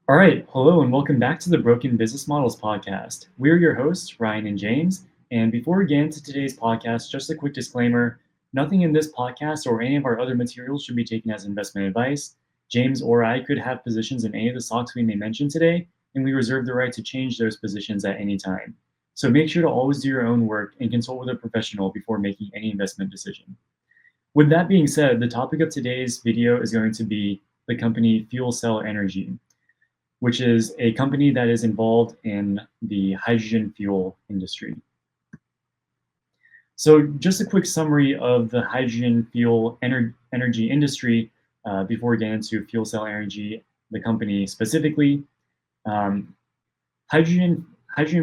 All right, hello and welcome back to the Broken Business Models podcast. We're your hosts, Ryan and James. And before we get into today's podcast, just a quick disclaimer, nothing in this podcast or any of our other materials should be taken as investment advice. James or I could have positions in any of the stocks we may mention today, and we reserve the right to change those positions at any time. So make sure to always do your own work and consult with a professional before making any investment decision. With that being said, the topic of today's video is going to be the company FuelCell Energy, which is a company that is involved in the hydrogen fuel industry. So just a quick summary of the hydrogen fuel energy industry before we get into FuelCell Energy, the company specifically. Um, hydrogen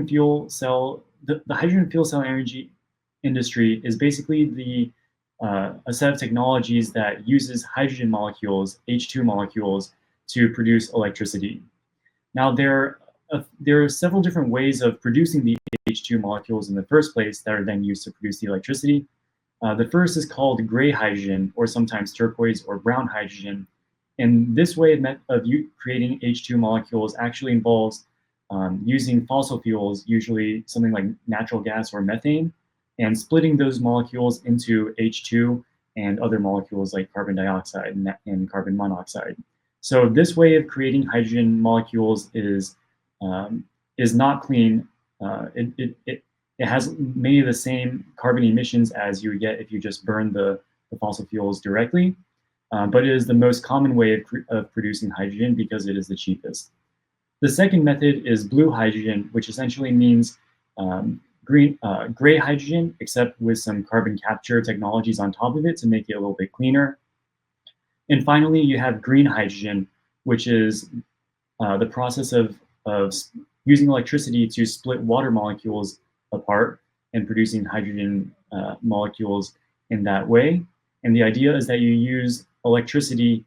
fuel cell, the hydrogen fuel cell energy industry is basically a set of technologies that uses hydrogen molecules, H2 molecules, to produce electricity. Now, there are several different ways of producing the H2 molecules in the first place that are then used to produce the electricity. The first is called gray hydrogen, or sometimes turquoise or brown hydrogen. And this way of creating H2 molecules actually involves using fossil fuels, usually something like natural gas or methane, and splitting those molecules into H2 and other molecules like carbon dioxide and carbon monoxide. So this way of creating hydrogen molecules is not clean. It has many of the same carbon emissions as you would get if you just burn the fossil fuels directly, but it is the most common way of producing hydrogen because it is the cheapest. The second method is blue hydrogen, which essentially means gray hydrogen, except with some carbon capture technologies on top of it to make it a little bit cleaner. And finally, you have green hydrogen, which is the process of using electricity to split water molecules apart and producing hydrogen molecules in that way. And the idea is that you use electricity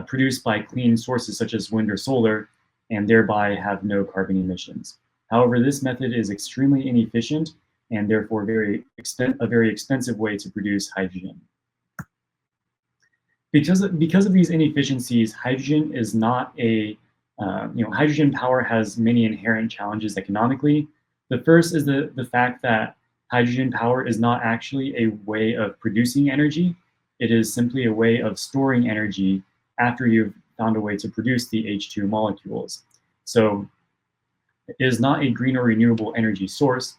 produced by clean sources such as wind or solar, and thereby have no carbon emissions. However, this method is extremely inefficient and therefore a very expensive way to produce hydrogen. Because of these inefficiencies, hydrogen is not hydrogen power has many inherent challenges economically. The first is the fact that hydrogen power is not actually a way of producing energy. It is simply a way of storing energy after you've found a way to produce the H2 molecules. So it is not a green or renewable energy source.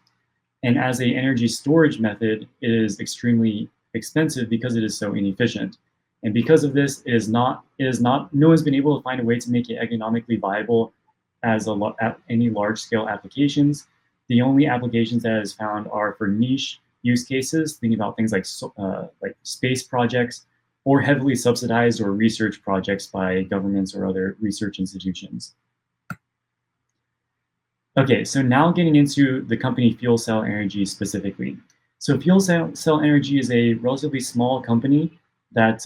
And as an energy storage method, it is extremely expensive because it is so inefficient. And because of this, no one's been able to find a way to make it economically viable as any large-scale applications. The only applications that is found are for niche use cases, thinking about things like space projects or heavily subsidized or research projects by governments or other research institutions. Okay, so now getting into the company FuelCell Energy specifically. So FuelCell Energy is a relatively small company that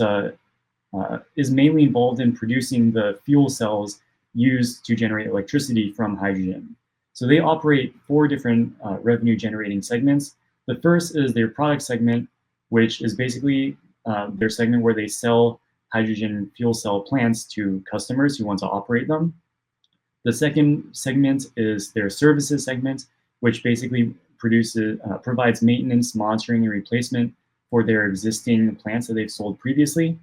is mainly involved in producing the fuel cells used to generate electricity from hydrogen. So they operate 4 different revenue generating segments. The first is their product segment, which is basically their segment where they sell hydrogen fuel cell plants to customers who want to operate them. The second segment is their services segment, which basically provides maintenance, monitoring, and replacement for their existing plants that they've sold previously.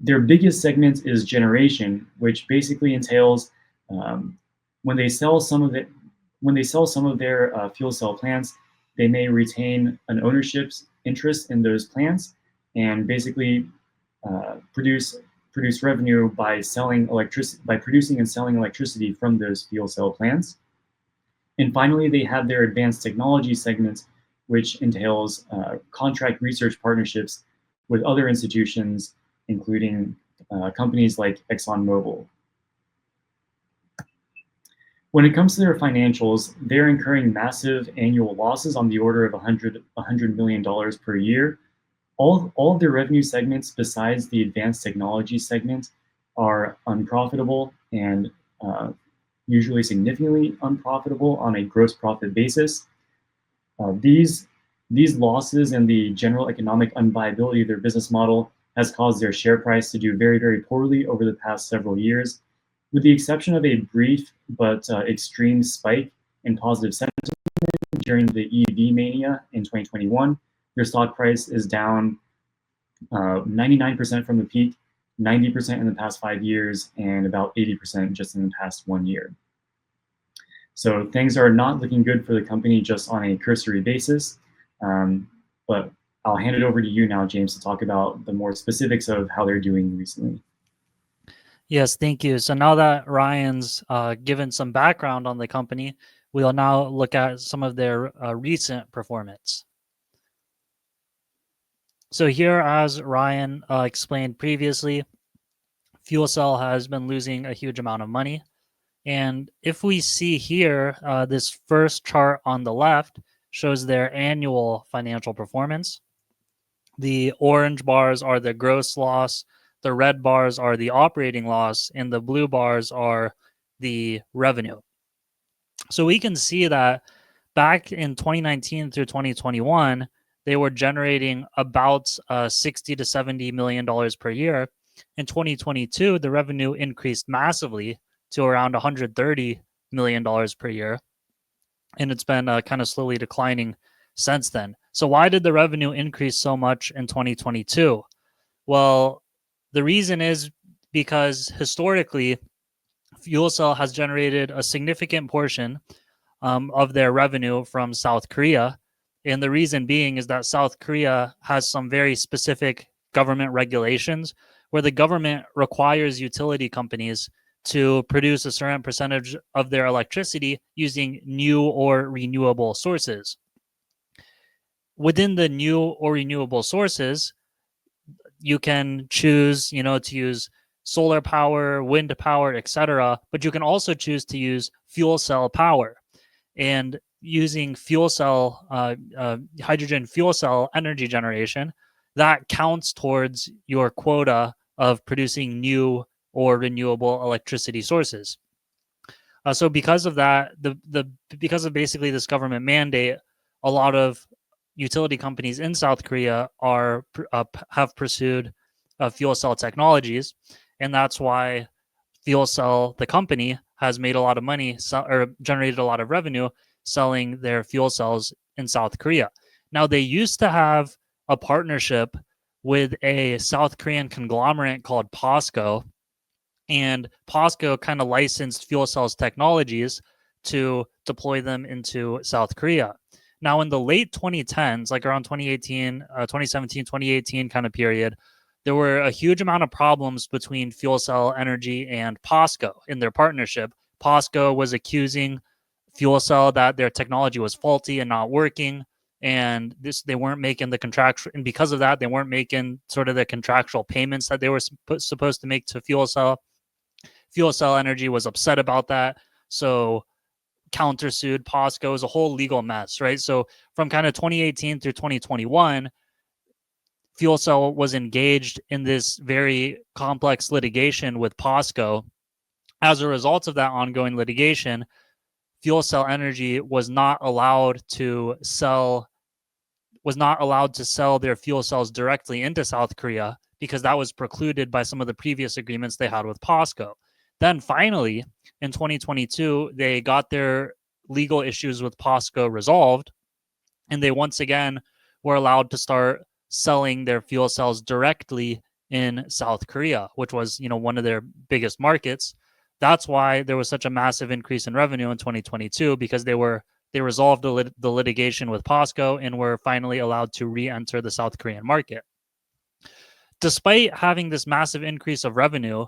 Their biggest segment is generation, which basically entails when they sell some of their fuel cell plants, they may retain an ownership interest in those plants and basically produce revenue by producing and selling electricity from those fuel cell plants. And finally, they have their advanced technology segment, which entails contract research partnerships with other institutions, including companies like ExxonMobil. When it comes to their financials, they're incurring massive annual losses on the order of $100 million per year. All of their revenue segments besides the advanced technology segment are unprofitable and usually significantly unprofitable on a gross profit basis. These losses and the general economic unviability of their business model has caused their share price to do very, very poorly over the past several years. With the exception of a brief but extreme spike in positive sentiment during the EV mania in 2021, their stock price is down 99% from the peak, 90% in the past 5 years, and about 80% just in the past 1 year. So things are not looking good for the company just on a cursory basis. But I'll hand it over to you now, James, to talk about the more specifics of how they're doing recently. Yes, thank you. So now that Ryan's given some background on the company, we'll now look at some of their recent performance. So here, as Ryan explained previously, FuelCell has been losing a huge amount of money. And if we see here, this first chart on the left shows their annual financial performance. The orange bars are the gross loss, the red bars are the operating loss, and the blue bars are the revenue. So we can see that back in 2019 through 2021, they were generating about 60 to 70 million dollars per year. In 2022, the revenue increased massively to around 130 million dollars per year, and it's been kind of slowly declining since then. So why did the revenue increase so much in 2022? Well, the reason is because historically, FuelCell has generated a significant portion of their revenue from South Korea. And the reason being is that South Korea has some very specific government regulations where the government requires utility companies to produce a certain percentage of their electricity using new or renewable sources. Within the new or renewable sources, you can choose, to use solar power, wind power, etc. But you can also choose to use fuel cell power. And using hydrogen fuel cell energy generation, that counts towards your quota of producing new or renewable electricity sources. So because of that, because of basically this government mandate, a lot of utility companies in South Korea have pursued fuel cell technologies, and that's why FuelCell, the company, has made a lot of money or generated a lot of revenue selling their fuel cells in South Korea. Now, they used to have a partnership with a South Korean conglomerate called POSCO, and POSCO kind of licensed FuelCell's technologies to deploy them into South Korea. Now, in the late 2010s, like around 2018, 2017, 2018 kind of period, there were a huge amount of problems between FuelCell Energy and POSCO in their partnership. POSCO was accusing FuelCell that their technology was faulty and not working, and they weren't making the contractual, and because of that, they weren't making sort of the contractual payments that they were supposed to make to FuelCell. FuelCell Energy was upset about that, so countersued POSCO. It was a whole legal mess, right? So from kind of 2018 through 2021, FuelCell was engaged in this very complex litigation with POSCO. As a result of that ongoing litigation, FuelCell Energy was not allowed to sell their fuel cells directly into South Korea because that was precluded by some of the previous agreements they had with POSCO. Then finally, in 2022, they got their legal issues with POSCO resolved, and they once again were allowed to start selling their fuel cells directly in South Korea, which was, one of their biggest markets. That's why there was such a massive increase in revenue in 2022, because they resolved the litigation with POSCO and were finally allowed to re-enter the South Korean market. Despite having this massive increase of revenue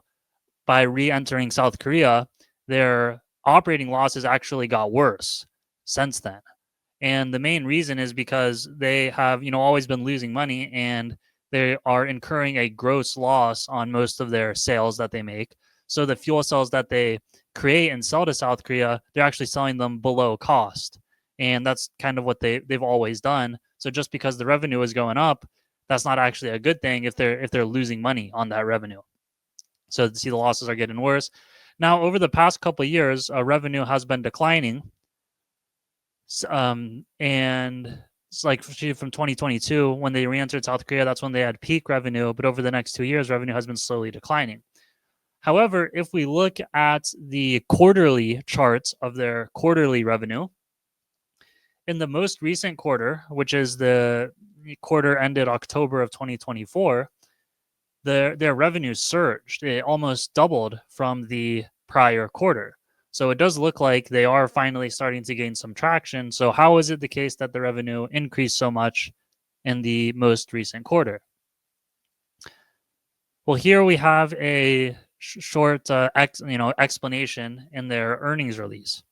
by re-entering South Korea, their operating losses actually got worse since then. And the main reason is because they have, always been losing money, and they are incurring a gross loss on most of their sales that they make. So the fuel cells that they create and sell to South Korea, they're actually selling them below cost. And that's kind of what they've always done. So just because the revenue is going up, that's not actually a good thing if they're losing money on that revenue. So see, the losses are getting worse. Now, over the past couple of years, revenue has been declining. And it's like from 2022, when they re-entered South Korea, that's when they had peak revenue. But over the next 2 years, revenue has been slowly declining. However, if we look at the quarterly charts of their quarterly revenue, in the most recent quarter, which is the quarter ended October of 2024, their revenue surged. It almost doubled from the prior quarter. So it does look like they are finally starting to gain some traction. So how is it the case that the revenue increased so much in the most recent quarter? Well, here we have a short explanation in their earnings release.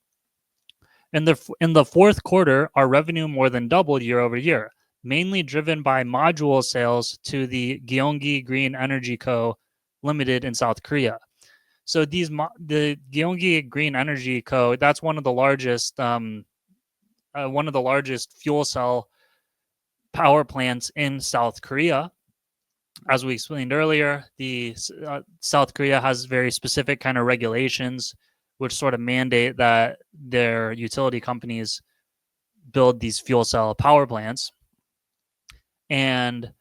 In the fourth quarter, our revenue more than doubled year over year, mainly driven by module sales to the Gyeonggi Green Energy Co. Limited in South Korea. So the Gyeonggi Green Energy Co. That's one of the largest fuel cell power plants in South Korea. As we explained earlier, the South Korea has very specific kind of regulations which sort of mandate that their utility companies build these fuel cell power plants. And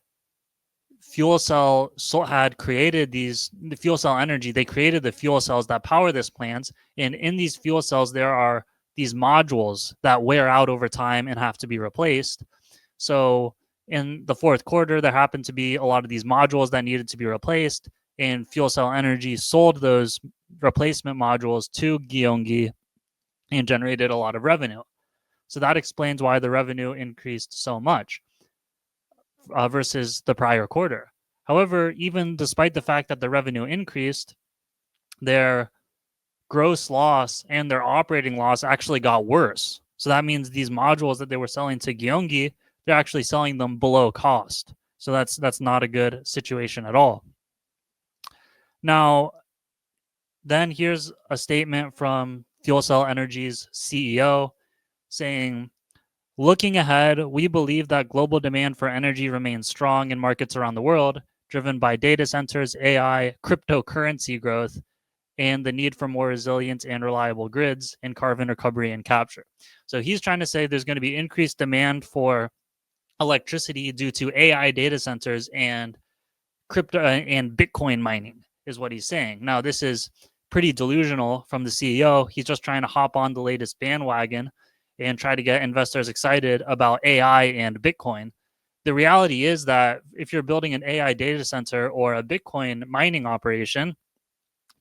FuelCell had created the FuelCell Energy. They created the fuel cells that power this plant. And in these fuel cells, there are these modules that wear out over time and have to be replaced. So in the fourth quarter, there happened to be a lot of these modules that needed to be replaced. And FuelCell Energy sold those replacement modules to Gyeonggi and generated a lot of revenue. So that explains why the revenue increased so much versus the prior quarter. However, even despite the fact that the revenue increased, their gross loss and their operating loss actually got worse. So that means these modules that they were selling to Gyeonggi, they're actually selling them below cost. So that's not a good situation at all. Now, then here's a statement from FuelCell Energy's CEO saying, looking ahead, we believe that global demand for energy remains strong in markets around the world, driven by data centers, AI, cryptocurrency growth, and the need for more resilient and reliable grids and carbon recovery and capture. So he's trying to say there's going to be increased demand for electricity due to AI data centers and crypto and Bitcoin mining is what he's saying. Now, this is pretty delusional from the CEO. He's just trying to hop on the latest bandwagon and try to get investors excited about AI and Bitcoin. The reality is that if you're building an AI data center or a Bitcoin mining operation,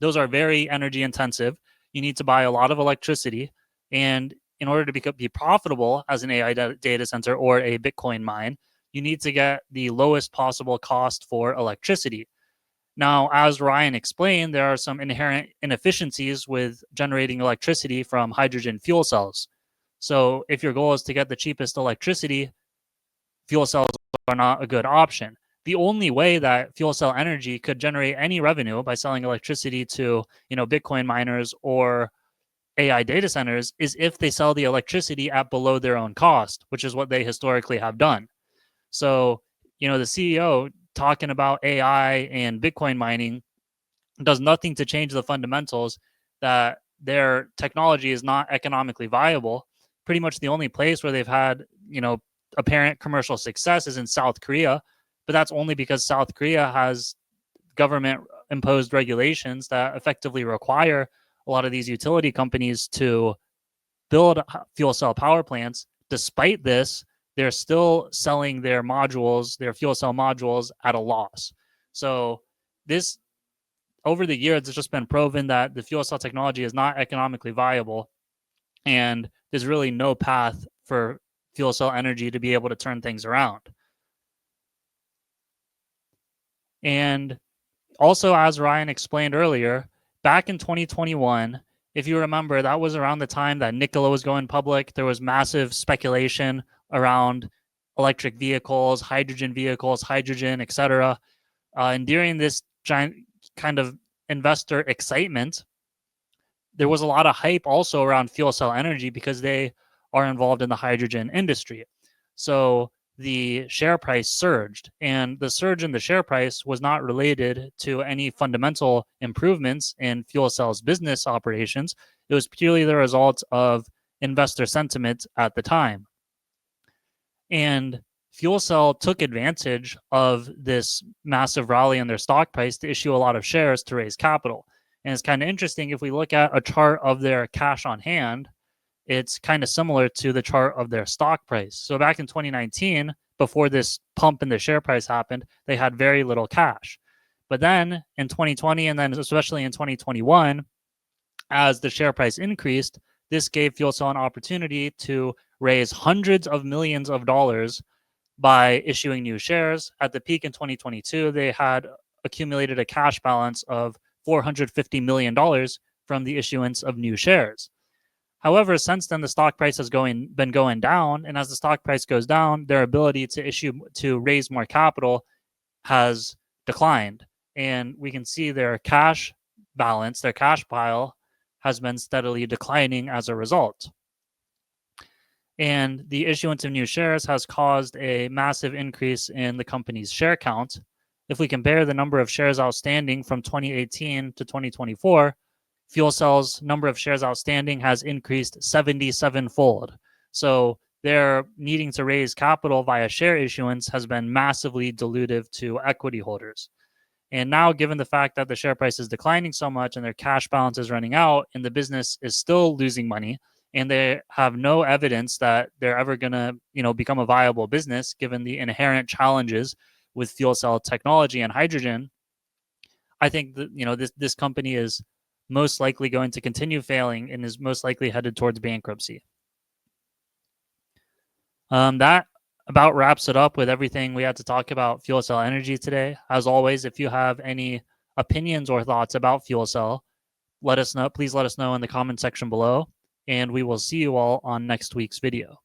those are very energy intensive. You need to buy a lot of electricity. And in order to be profitable as an AI data center or a Bitcoin mine, you need to get the lowest possible cost for electricity. Now, as Ryan explained, there are some inherent inefficiencies with generating electricity from hydrogen fuel cells. So if your goal is to get the cheapest electricity, fuel cells are not a good option. The only way that FuelCell Energy could generate any revenue by selling electricity to, Bitcoin miners or AI data centers is if they sell the electricity at below their own cost, which is what they historically have done. So, the CEO talking about AI and Bitcoin mining does nothing to change the fundamentals that their technology is not economically viable. Pretty much the only place where they've had, apparent commercial success is in South Korea, but that's only because South Korea has government imposed regulations that effectively require a lot of these utility companies to build fuel cell power plants. Despite this, they're still selling their modules, their fuel cell modules, at a loss. So this, over the years, it's just been proven that the fuel cell technology is not economically viable, and there's really no path for FuelCell Energy to be able to turn things around. And also, as Ryan explained earlier, back in 2021, if you remember, that was around the time that Nikola was going public. There was massive speculation around electric vehicles, hydrogen, etc. And during this giant kind of investor excitement, there was a lot of hype also around FuelCell Energy because they are involved in the hydrogen industry. So the share price surged, and the surge in the share price was not related to any fundamental improvements in FuelCell's business operations. It was purely the result of investor sentiment at the time. And FuelCell took advantage of this massive rally in their stock price to issue a lot of shares to raise capital. And it's kind of interesting if we look at a chart of their cash on hand, it's kind of similar to the chart of their stock price. So back in 2019, before this pump in the share price happened, they had very little cash. But then in 2020, and then especially in 2021, as the share price increased, this gave FuelCell an opportunity to raise hundreds of millions of dollars by issuing new shares. At the peak in 2022, they had accumulated a cash balance of $450 million from the issuance of new shares. However, since then the stock price has been going down, and as the stock price goes down, their ability to raise more capital has declined, and we can see their cash balance, their cash pile, has been steadily declining as a result. And the issuance of new shares has caused a massive increase in the company's share count. If we compare the number of shares outstanding from 2018 to 2024, FuelCell's number of shares outstanding has increased 77-fold. So their needing to raise capital via share issuance has been massively dilutive to equity holders. And now, given the fact that the share price is declining so much and their cash balance is running out and the business is still losing money, and they have no evidence that they're ever going to, become a viable business, given the inherent challenges with fuel cell technology and hydrogen, I think that this company is most likely going to continue failing and is most likely headed towards bankruptcy. That about wraps it up with everything we had to talk about fuel cell energy today. As always, if you have any opinions or thoughts about fuel cell, let us know. Please let us know in the comment section below, and we will see you all on next week's video.